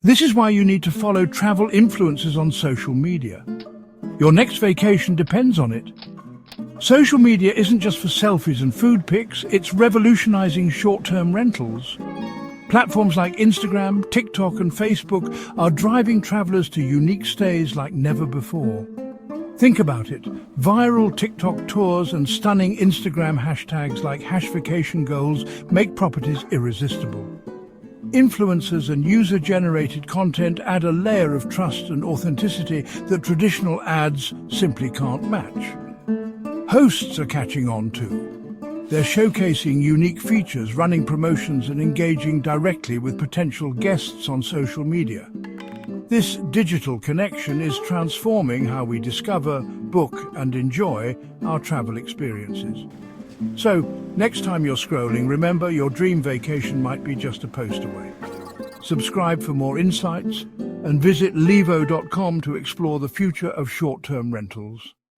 This is why you need to follow travel influencers on social media. Your next vacation depends on it. Social media isn't just for selfies and food pics, it's revolutionizing short-term rentals. Platforms like Instagram, TikTok and Facebook are driving travelers to unique stays like never before. Think about it. Viral TikTok tours and stunning Instagram hashtags like #HashVacationGoals make properties irresistible. Influencers and user-generated content add a layer of trust and authenticity that traditional ads simply can't match. Hosts are catching on too. They're showcasing unique features, running promotions and engaging directly with potential guests on social media. This digital connection is transforming how we discover, book and enjoy our travel experiences. So, next time you're scrolling, remember your dream vacation might be just a post away. Subscribe for more insights and visit Llivo.com to explore the future of short-term rentals.